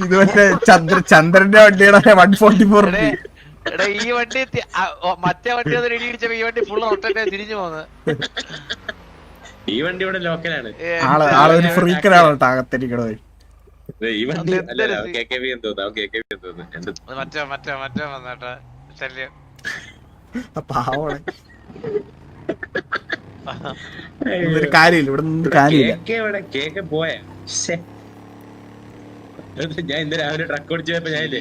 ഇത് മറ്റേ ചന്ദ്രന്റെ വണ്ടിയുടെ 144 എടാ ഈ വണ്ടി മറ്റേ വണ്ടി ഒന്ന് റെഡി അടിച്ചപ്പോ ഈ വണ്ടി ഫുള്ള് റൊട്ടേറ്റ് തിരിഞ്ഞു പോന്ന്. ഈ വണ്ടി ഇവിടെ ലോക്കലാണ്. ആളൊരു ഫ്രീക്കനാണ് കേട്ടോ അകത്തിരിക്കണത്. ഈ വണ്ടി KKB എന്ന് തോന്നുന്നു. മറ്റേ വന്നേട്ടാ ശല്യം. പാവണേ ഒരു കാര്യമില്ല, ഇവിടെ നിന്ന് കാര്യമില്ല. KK പോയാ ഞാൻ ഇന്ന് രാവിലെ ട്രക്ക് ഓടിച്ചു പോയപ്പോ ഞാനില്ലേ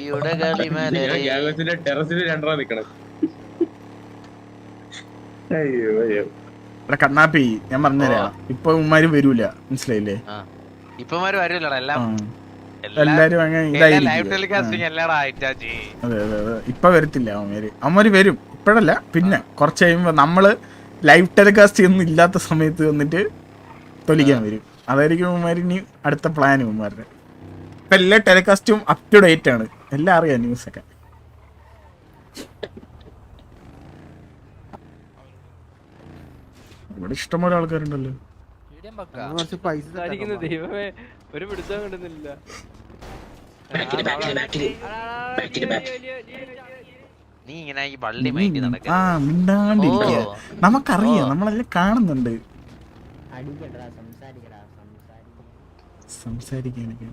ടെറസിൽ രണ്ടെണ്ണം നിക്കണം. അയ്യോ അയ്യോ കണ്ണാപ്പി ഞാൻ പറഞ്ഞുതരാം, ഇപ്പൊ ഉമ്മാര് വരൂല, മനസ്സിലായില്ലേ? ഇപ്പമാര് വരൂലടാ, എല്ലാരും അങ്ങനെ ഇതായിരിക്കും. അതെ അതെ അതെ, ഇപ്പൊ വരത്തില്ല അവന്മാര് വരും ഇപ്പഴല്ല, പിന്നെ കുറച്ച് കഴിയുമ്പോ നമ്മള് ലൈവ് ടെലികാസ്റ്റ് ഒന്നും ഇല്ലാത്ത സമയത്ത് വന്നിട്ട് തൊലിക്കാൻ വരും. അതായിരിക്കും ഉമ്മാര് ഇനി അടുത്ത പ്ലാൻ ഉമ്മാരുടെ. ഇപ്പൊ എല്ലാ ടെലികാസ്റ്റും അപ് ടു ഡേറ്റ് ആണ്, എല്ലാം അറിയാം ന്യൂസൊക്കെ. ഇവിടെ ഇഷ്ടംപോലെ ആൾക്കാരുണ്ടല്ലോ. ദൈവമേ ഒരു പിടുത്തം കിട്ടുന്നില്ല. നീ ഇങ്ങനെ ഈ വള്ളി മൈൻഡ് നടക്കുക. മിണ്ടാണ്ടിരിക്കുക, നമുക്കറിയാം, നമ്മളെല്ലാം കാണുന്നുണ്ട്. സംസാരിക്കാനൊക്കെ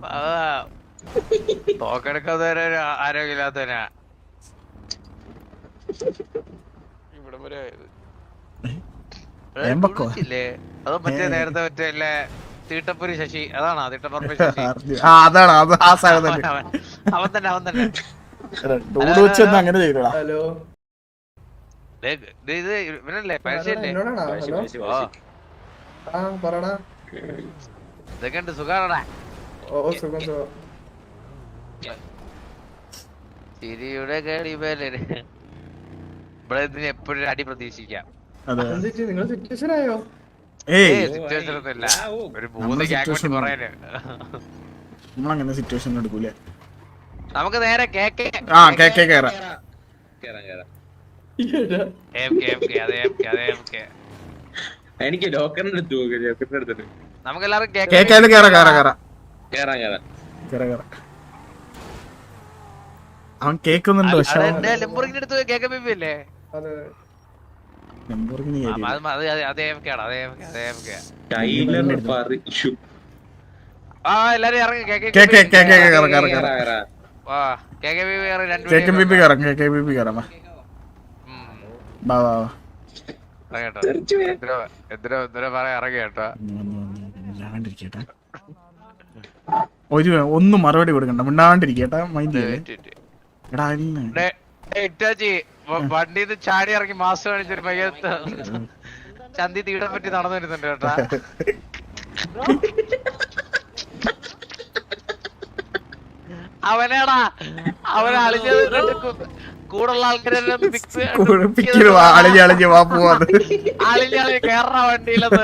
തോക്കെടുക്കാത്തവരെ ആരോഗ്യമില്ലാത്തവനാ ഇവിടെ വരെ. അതോ മറ്റേ നേരത്തെ മറ്റേ തീട്ടപ്പുരി ശശി, അതാണോ തീട്ടപ്പുറമ്പ് ശശി? അതാണ് ആ സാധനം അവൻ തന്നെ അങ്ങനെ ചെയ്തോളാം. ഇത് ഇവനല്ലേ പഴശ്ശിയല്ലേ? ഇതൊക്കെ ഉണ്ട്, സുഖാണോടാ? ചിരിയുടെ ഇവിടെ എപ്പോഴും അടി പ്രതീക്ഷിക്കാം. സിറ്റുവേഷൻ ഒന്നുമില്ല, ഒരു 3 ഗ്യാങ് പറയാന് നമ്മളങ്ങനെ സിറ്റുവേഷൻ എടുക്കൂലേ. നമുക്ക് നേരെ എനിക്ക് ലോക്കറിന്റെ അടുത്ത് നമുക്ക് എല്ലാവർക്കും അവൻ കേക്കുന്നുണ്ടോ? അല്ലേ? എല്ലാരും ഇറങ്ങി ഒന്നും മറുപടി കൊടുക്കണ്ട, മിണ്ടാണ്ടിരിക്കട്ടാ. മൈൻഡ് വണ്ടിന്ന് ചാടി ഇറങ്ങി മാസ് കാണിച്ചൊരു പയ്യത്ത് ചന്തി തീടാൻ പറ്റി നടന്നു വരുന്നുണ്ട് കേട്ടാ. അവനാടാ അവനെ അളിഞ്ഞത് കൂടുള്ള ആൾക്കാരെല്ലാം അളിഞ്ഞ് കേറ വണ്ടിയിലത്.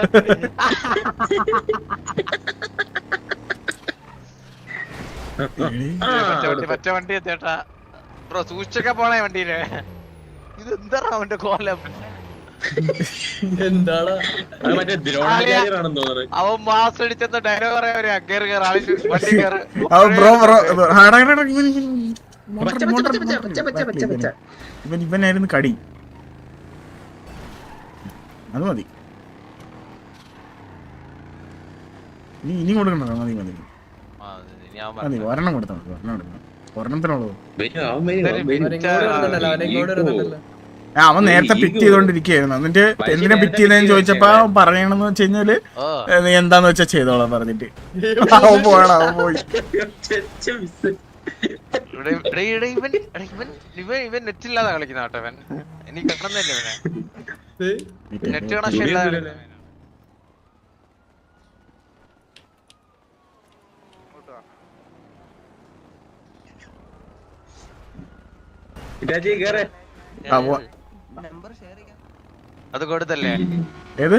മറ്റേ വണ്ടി എത്തിയേട്ടാ ബ്രോ, സൂക്ഷിച്ചൊക്കെ പോണേ വണ്ടിയില്. ഇത് എന്താ അവന്റെ കോലം? അവൻ മാസ് അടിച്ചെന്ന് ഡയലോഗ് പറയാ, വണ്ടി കയറ്. ഇവനായിരുന്നു കടി, അത് മതി. ഇനി കൊടുക്കണ്ട, മതി മതി മതി. ഒരെണ്ണം കൊടുത്താൽ മതി, ഒരെണ്ണത്തിനുള്ളൂ. അവൻ നേരത്തെ പിറ്റ് ചെയ്തോണ്ടിരിക്കുകയായിരുന്നു. എന്നിട്ട് എന്തിനാ പിറ്റ് ചെയ്തതെന്ന് ചോദിച്ചപ്പോ പറയണെന്ന് വെച്ച് കഴിഞ്ഞാല് എന്താന്ന് വെച്ചാ ചെയ്തോളാം പറഞ്ഞിട്ട് അവൻ പോയടാ, അവൻ പോയി. ഇവൻ നെറ്റ് ഇല്ലാതെ കളിക്കുന്ന കേട്ടോ. ഇവൻ എനിക്ക് കിട്ടണമെന്നില്ല, ഇവനെ നെറ്റ് കണക്ഷൻ ഇല്ലാതെ. അത് കൊടുത്തല്ലേ? ഏത്?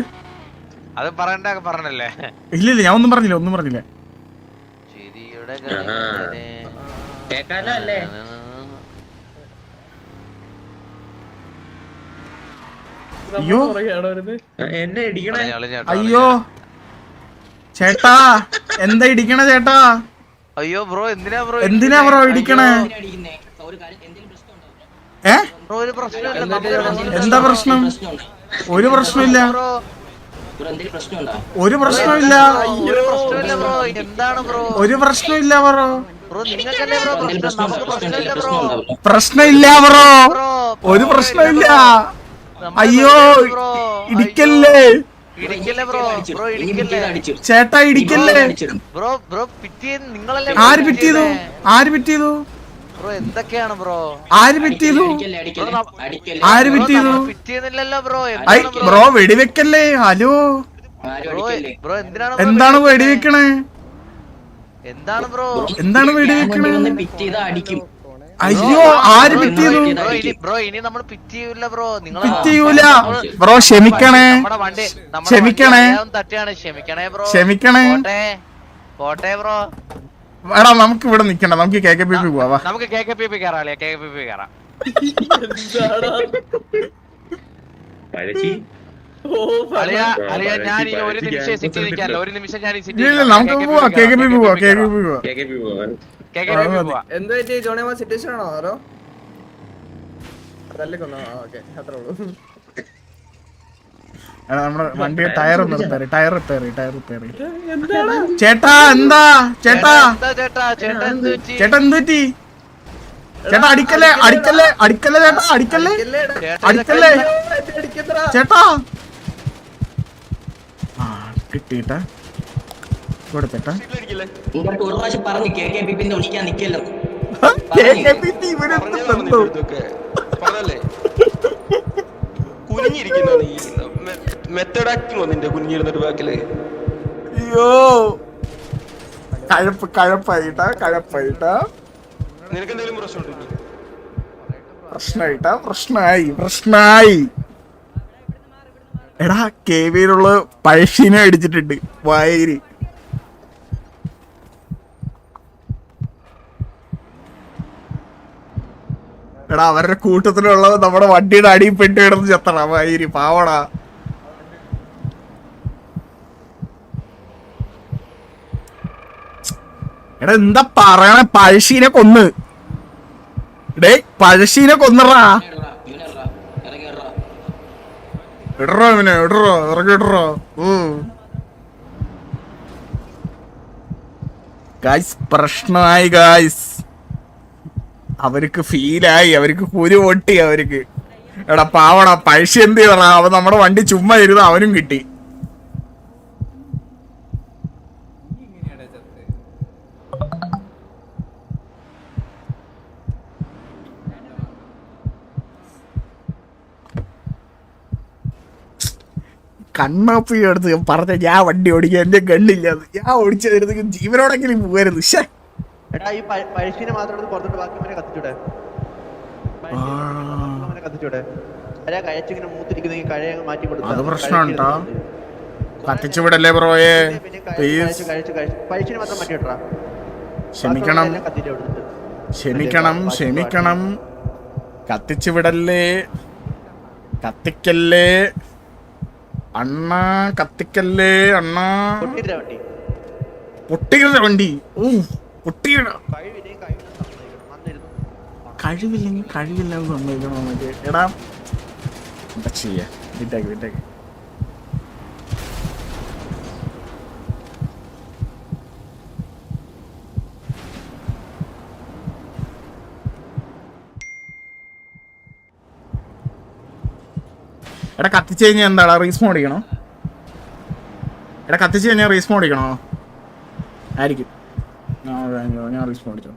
അത് പറഞ്ഞല്ലേ? ഇല്ലില്ല, ഞാൻ ഒന്നും പറഞ്ഞില്ല, ഒന്നും പറഞ്ഞില്ല. അയ്യോ അയ്യോ ചേട്ടാ, എന്താ ഇടിക്കണ ചേട്ടാ? അയ്യോ ബ്രോ എന്തിനാ ബ്രോ ഇടിക്കണേ? ഏ ബ്രോ ഒരു പ്രശ്നമില്ല. എന്താ പ്രശ്നം? ഒരു പ്രശ്നമില്ല, ഒരു പ്രശ്നമില്ല, ബ്രോ. എന്താണ് ബ്രോ? ഒരു പ്രശ്നമില്ല ബ്രോ. ബ്രോ നിങ്ങൾക്കല്ലേ ബ്രോ പ്രശ്നം, നമുക്ക് പ്രശ്നമില്ല ബ്രോ. പ്രശ്നമില്ല ബ്രോ, ഒരു പ്രശ്നമില്ല. അയ്യോ ഇടിക്കല്ലേ ഇടിക്കല്ലേ ബ്രോ, ബ്രോ ഇടിക്കല്ലേ ചേട്ടാ, ഇടിക്കല്ലേ ബ്രോ. ബ്രോ പിറ്റിയെ നിങ്ങളല്ലേ ആര് പിറ്റിയതു? ആര് പിറ്റിയതു? ബ്രോ എന്തൊക്കെയാണ് ബ്രോ? ആര് പിറ്റിയതു? ആര് പിറ്റിയതു? പിറ്റിയെന്നില്ലല്ലോ ബ്രോ. ഐ ബ്രോ വെടിവെക്കല്ലേ. ഹലോ ബ്രോ എന്തിനാണ് എന്താണ് വെടിവെക്കണേ? എന്താണ് ബ്രോ? എന്താണ് വെടിവെക്കണേ? അയ്യോ ആര് പിറ്റിയതു? ബ്രോ ഇനി നമ്മൾ പിറ്റിയൂല ബ്രോ. നിങ്ങൾ പിറ്റിയൂല ബ്രോ. ക്ഷമിക്കണേ, നമ്മുടെ വണ്ടി ക്ഷമിക്കണേ, തട്ടിയാണ്. ക്ഷമിക്കണേ ബ്രോ. ക്ഷമിക്കണേ. പോട്ടെ ബ്രോ. എടാ നമുക്ക് ഇവിടെ നിക്കണ്ട, നമുക്ക് KKPP പോവാ. നമുക്ക് KKPP കയറാല്ലേ? KKPP കയറാം. പഴച്ചി അളിയ ഞാൻ ഈ ഒരു നിമിഷം സിറ്റി നിൽക്കാല്ലോ. ഒരു നിമിഷം ഞാൻ ഇല്ല നമുക്ക് പോവാ, KKPP പോവാ, KKPP പോവാ. എന്ത് പറ്റി ജോണിയമ്മ? സിറ്റുവേഷൻ ആണോ അതോ തല്ലിക്കൊന്നോ? ഓക്കെ അത്രേ ഉള്ളൂ. നമ്മുടെ വണ്ടി ടയർ റിപ്പയർ, ടയർ റിപ്പയർ. ചേട്ടാ എന്താ? ചേട്ടാ ചേട്ടാ എന്ത് പറ്റി? ചേട്ടാ അടിക്കല്ലേ, അടിക്കല്ലേ, അടിക്കല്ലേ ചേട്ടാ, അടിക്കല്ലേ, അടിക്കല്ലേ ചേട്ടാ. ആ കിട്ടിട്ടാ കൊടുത്തേട്ടാ. അയ്യോ കഴപ്പായിട്ടാ, കഴപ്പായിട്ടാ, പ്രശ്നായിട്ടാ, പ്രശ്നായി. എടാ KVയിലുള്ള പഴശ്ശീനെ അടിച്ചിട്ടുണ്ട് വായരി. എടാ അവരുടെ കൂട്ടത്തിലുള്ളത് നമ്മുടെ വണ്ടിയുടെ അടിയിൽ പെട്ട് കിടന്ന് ചെത്തണ വായരി. പാവടാ. എടാ എന്താ പറയണ? പഴശ്ശീനെ കൊന്ന്. ഡേ പഴശ്ശീനെ കൊന്നറാ. ഇടറോ ഇവനെ, ഇടറോ, ഇറങ്ങിടറോ. ഗായ്സ് പ്രശ്നമായി ഗായ്സ്. അവർക്ക് ഫീലായി, അവർക്ക് കുരു പൊട്ടി അവർക്ക്. എടാ പാവടാ പഴശ്ശി എന്ത് ചെയ്യണ? അവൻ നമ്മുടെ വണ്ടി ചുമ്മാ ഇരുന്ന് അവനും കിട്ടി. കണ്ണാപ്പി എടുത്ത് ഞാൻ പറഞ്ഞ ഞാൻ വണ്ടി ഓടിക്കാൻ എന്റെ ഗണ്ണില്ല. ഞാൻ ഓടിച്ചതായിരുന്നു ജീവനോടെങ്കിലും പോകരുത്. എടാ ഈ പഴശ്ശിനെ മാത്രം പുറത്തോട്ട് ബാക്കി കത്തിച്ചൂടെ? കത്തിച്ചൂടെ? കഴിച്ചിങ്ങനെ മൂത്തിരിക്കുന്നെങ്കിൽ കഴ മാറ്റി കൊടുത്തു. അത് പ്രശ്നമുണ്ടോ? കത്തിച്ചു വിടല്ലേ ബ്രോയെ, പഴശ്ശിനെ മാത്രം മാറ്റി വിട്ടാ. ക്ഷമിക്കണം, ക്ഷമിക്കണം, ക്ഷമിക്കണം. കത്തിച്ചു വിടല്ലേ, കത്തിക്കല്ലേ അണ്ണാ, കത്തിക്കല്ലേ അണ്ണാ. പൊട്ടിക്കുന്ന വണ്ടി. കഴിവില്ലെങ്കിൽ കഴിവില്ലെന്ന് സമ്മതിക്കണോ? മറ്റേ എടാ എന്താ ചെയ്യാ? വിട്ടേക്ക്. എടാ കത്തിച്ച് കഴിഞ്ഞാൽ എന്താടാ റീസ്പോൺ അടിക്കണോ? എടാ കത്തിച്ച് കഴിഞ്ഞാൽ റീസ്പോൺ അടിക്കണോ? ആയിരിക്കും. ഞാൻ റീസ്പോൺ അടിച്ചോ.